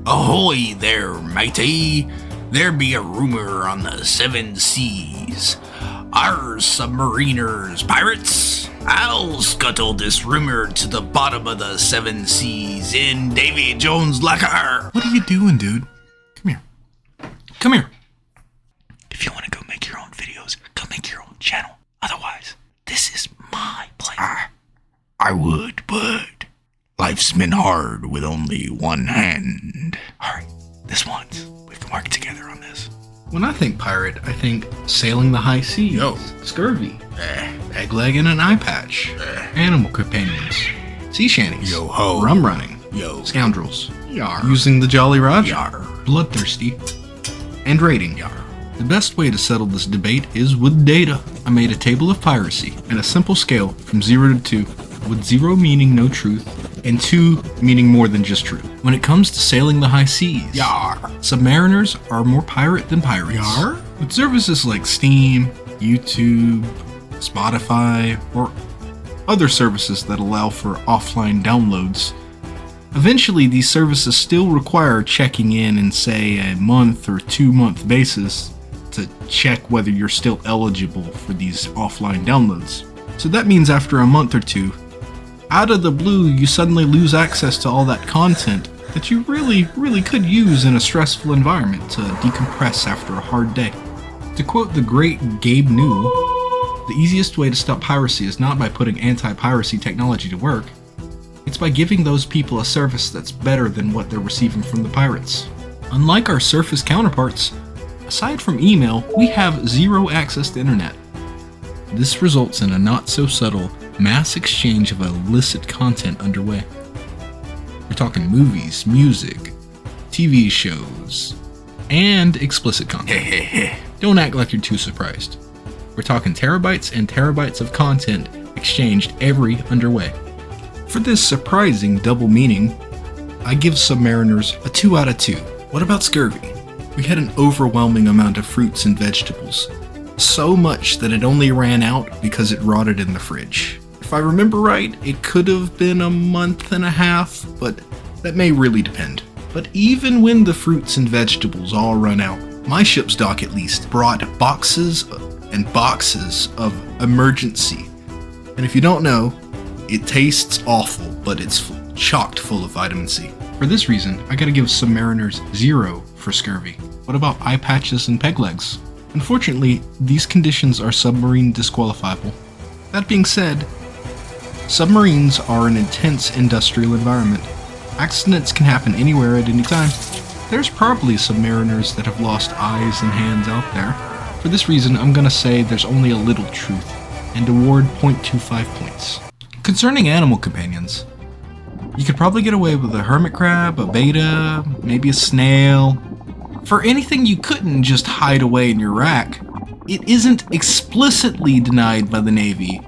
Ahoy there, matey! There be a rumor on the seven seas. Arr Submariners Pirates! I'll scuttle this rumor to the bottom of the seven seas in Davy Jones' lacquer. What are you doing, dude? Come here. Come here. If you want to go make your own videos, go make your own channel. Otherwise, this is my place. I would, but life's been hard with only one hand. Alright, this once. We can work together on this. When I think pirate, I think sailing the high seas. Yo. Scurvy. Peg leg and an eye patch. Animal companions. Sea shanties. Yo ho. Rum running. Yo. Scoundrels. Yar. Using the Jolly Roger. Yar. Bloodthirsty. And rating. Yar. The best way to settle this debate is with data. I made a table of piracy and a simple scale from 0 to 2, with 0 meaning no truth and 2 meaning more than just truth. When it comes to sailing the high seas, Yar. Submariners are more pirate than pirates. Yar? With services like Steam, YouTube, Spotify, or other services that allow for offline downloads, eventually these services still require checking in say a month or 2-month basis to check whether you're still eligible for these offline downloads. So that means after a month or two, out of the blue, you suddenly lose access to all that content that you really could use in a stressful environment to decompress after a hard day. To quote the great Gabe Newell, the easiest way to stop piracy is not by putting anti-piracy technology to work, it's by giving those people a service that's better than what they're receiving from the pirates. Unlike our surface counterparts, aside from email, we have 0 access to internet. This results in a not-so-subtle mass exchange of illicit content underway. We're talking movies, music, TV shows, and explicit content. Don't act like you're too surprised. We're talking terabytes and terabytes of content exchanged every underway. For this surprising double meaning, I give Submariners a 2 out of 2. What about Scurvy? We had an overwhelming amount of fruits and vegetables. So much that it only ran out because it rotted in the fridge. If I remember right, it could have been a month and a half, but that may really depend. But even when the fruits and vegetables all run out, my ship's dock at least brought boxes and boxes of emergency. And if you don't know, it tastes awful, but it's chocked full of vitamin C. For this reason, I gotta give Submariners 0 for Scurvy. What about eye patches and peg legs? Unfortunately, these conditions are submarine disqualifiable. That being said, submarines are an intense industrial environment. Accidents can happen anywhere at any time. There's probably submariners that have lost eyes and hands out there. For this reason, I'm gonna say there's only a little truth, and award 0.25 points. Concerning animal companions, you could probably get away with a hermit crab, a betta, maybe a snail. For anything you couldn't just hide away in your rack, it isn't explicitly denied by the Navy.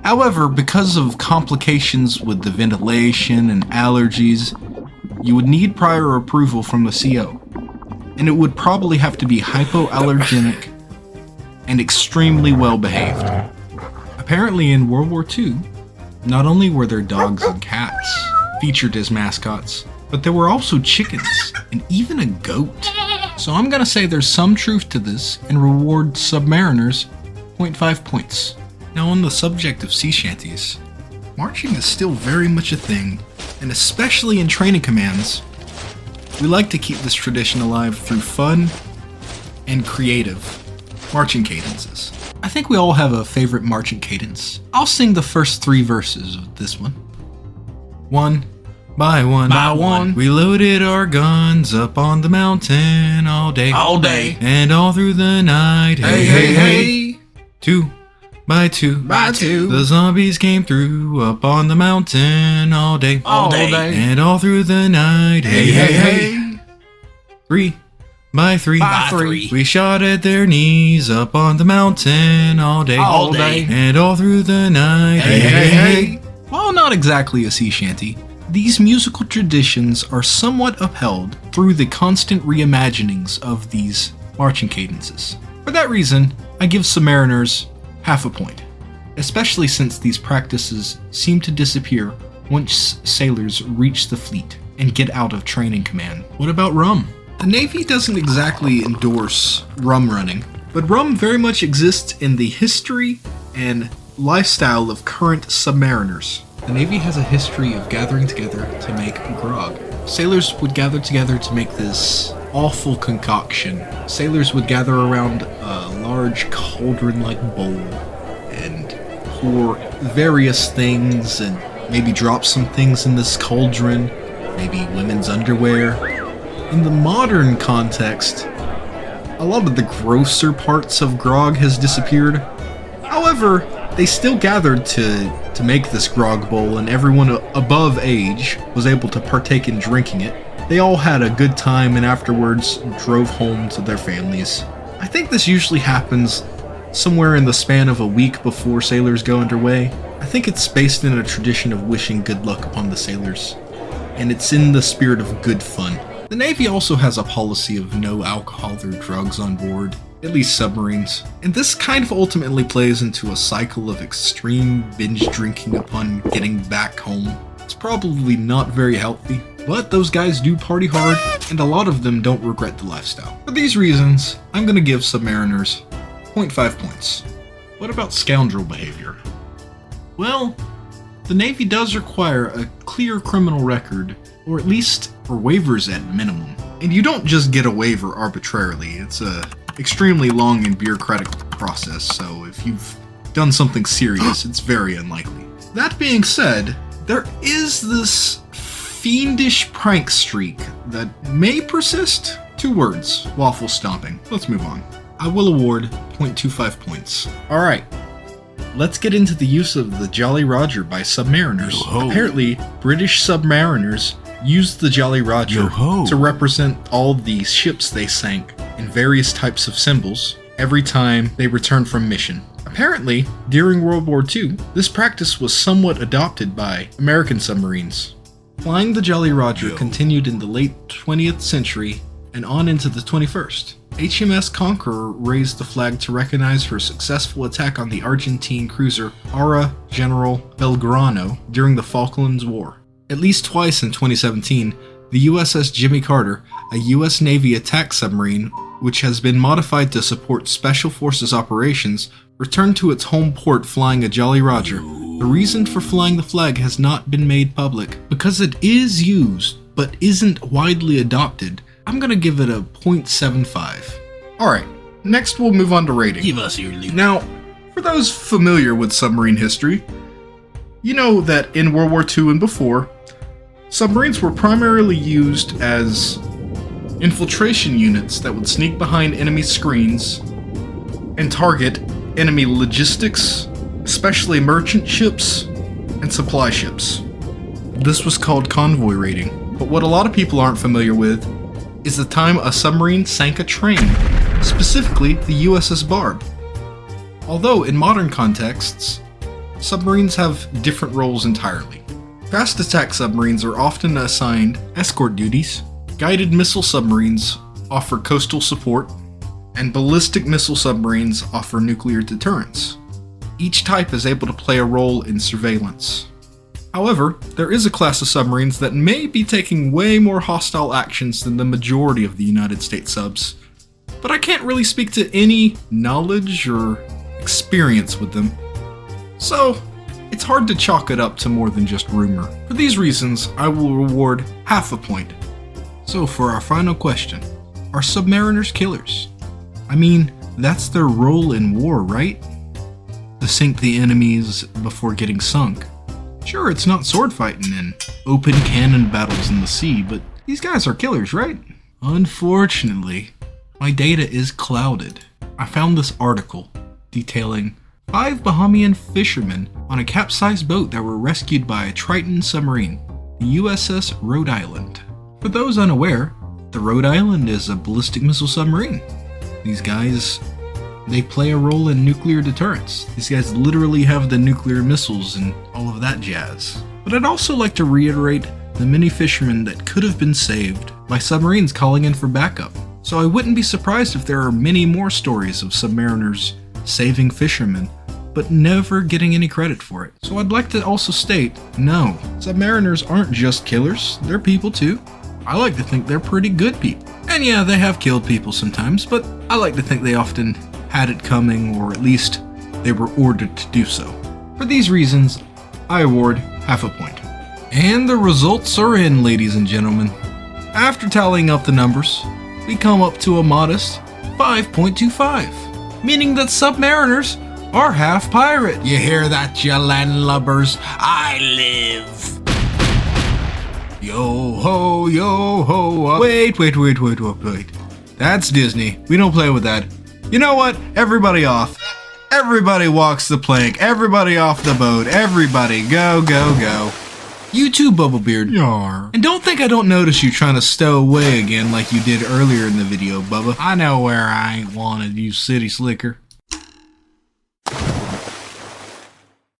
However, because of complications with the ventilation and allergies, you would need prior approval from the CO. And it would probably have to be hypoallergenic and extremely well behaved. Apparently in World War II, not only were there dogs and cats featured as mascots, but there were also chickens and even a goat. So I'm gonna say there's some truth to this and reward Submariners 0.5 points. Now on the subject of sea shanties, marching is still very much a thing, and especially in training commands, we like to keep this tradition alive through fun and creative marching cadences. I think we all have a favorite marching cadence. I'll sing the first 3 verses of this one. One by one, we loaded our guns up on the mountain all day, and all through the night. Hey. 2 by 2, the zombies came through up on the mountain all day, and all through the night. Hey. 3 by 3, we shot at their knees up on the mountain all day, and all through the night. Hey. While not exactly a sea shanty, these musical traditions are somewhat upheld through the constant reimaginings of these marching cadences. For that reason, I give Submariners half a point, especially since these practices seem to disappear once sailors reach the fleet. and get out of training command. What about rum? The Navy doesn't exactly endorse rum running, but rum very much exists in the history and lifestyle of current submariners. The Navy has a history of gathering together to make grog. Sailors would gather together to make this awful concoction. Sailors would gather around a large cauldron-like bowl and pour various things and maybe drop some things in this cauldron, maybe women's underwear. In the modern context, a lot of the grosser parts of grog has disappeared. However, they still gathered to make this grog bowl, and everyone above age was able to partake in drinking it. They all had a good time and afterwards drove home to their families. I think this usually happens somewhere in the span of a week before sailors go underway. I think it's based in a tradition of wishing good luck upon the sailors, and it's in the spirit of good fun. The Navy also has a policy of no alcohol or drugs on board, at least submarines, and this kind of ultimately plays into a cycle of extreme binge drinking upon getting back home. It's probably not very healthy, but those guys do party hard, and a lot of them don't regret the lifestyle. For these reasons, I'm gonna give Submariners 0.5 points. What about scoundrel behavior? Well, the Navy does require a clear criminal record, or at least for waivers at minimum. And you don't just get a waiver arbitrarily. It's a extremely long and bureaucratic process, so if you've done something serious, it's very unlikely. That being said, there is this fiendish prank streak that may persist. 2 words: waffle stomping. Let's move on. I will award 0.25 points. Alright, let's get into the use of the Jolly Roger by submariners. Yo-ho. Apparently, British submariners used the Jolly Roger Yo-ho. to represent all the ships they sank in various types of symbols every time they returned from mission. Apparently, during World War II, this practice was somewhat adopted by American submarines. Flying the Jolly Roger continued in the late 20th century and on into the 21st. HMS Conqueror raised the flag to recognize her successful attack on the Argentine cruiser Arr General Belgrano during the Falklands War. At least twice in 2017, the USS Jimmy Carter, a US Navy attack submarine which has been modified to support Special Forces operations, returned to its home port flying a Jolly Roger. The reason for flying the flag has not been made public. Because it is used, but isn't widely adopted, I'm gonna give it a 0.75. Alright, next we'll move on to rating. Give us your loot. Now, for those familiar with submarine history, you know that in World War II and before, submarines were primarily used as infiltration units that would sneak behind enemy screens and target enemy logistics, especially merchant ships and supply ships. This was called convoy raiding, but what a lot of people aren't familiar with is the time a submarine sank a train, specifically the USS Barb. Although in modern contexts, submarines have different roles entirely. Fast attack submarines are often assigned escort duties, guided missile submarines offer coastal support, and ballistic missile submarines offer nuclear deterrence. Each type is able to play a role in surveillance. However, there is a class of submarines that may be taking way more hostile actions than the majority of the United States subs, but I can't really speak to any knowledge or experience with them, so it's hard to chalk it up to more than just rumor. For these reasons, I will reward half a point. So for our final question, are submariners killers? I mean, that's their role in war, right? To sink the enemies before getting sunk. Sure, it's not sword fighting and open cannon battles in the sea, but these guys are killers, right? Unfortunately, my data is clouded. I found this article detailing 5 Bahamian fishermen on a capsized boat that were rescued by a Triton submarine, the USS Rhode Island. For those unaware, the Rhode Island is a ballistic missile submarine. These guys, they play a role in nuclear deterrence. These guys literally have the nuclear missiles and all of that jazz. But I'd also like to reiterate the many fishermen that could have been saved by submarines calling in for backup. So I wouldn't be surprised if there are many more stories of submariners saving fishermen but never getting any credit for it. So I'd like to also state, no, Submariners aren't just killers, they're people too. I like to think they're pretty good people. And yeah, they have killed people sometimes, but I like to think they often had it coming, or at least they were ordered to do so. For these reasons, I award half a point. And the results are in, ladies and gentlemen. After tallying up the numbers, we come up to a modest 5.25, meaning that Submariners are half pirate. You hear that, you landlubbers? I live. Yo ho. Wait. That's Disney. We don't play with that. You know what? Everybody off. Everybody walks the plank. Everybody off the boat. Everybody go. You too, Bubblebeard. Yar. And don't think I don't notice you trying to stow away again like you did earlier in the video, Bubba. I know where I ain't wanted, you city slicker.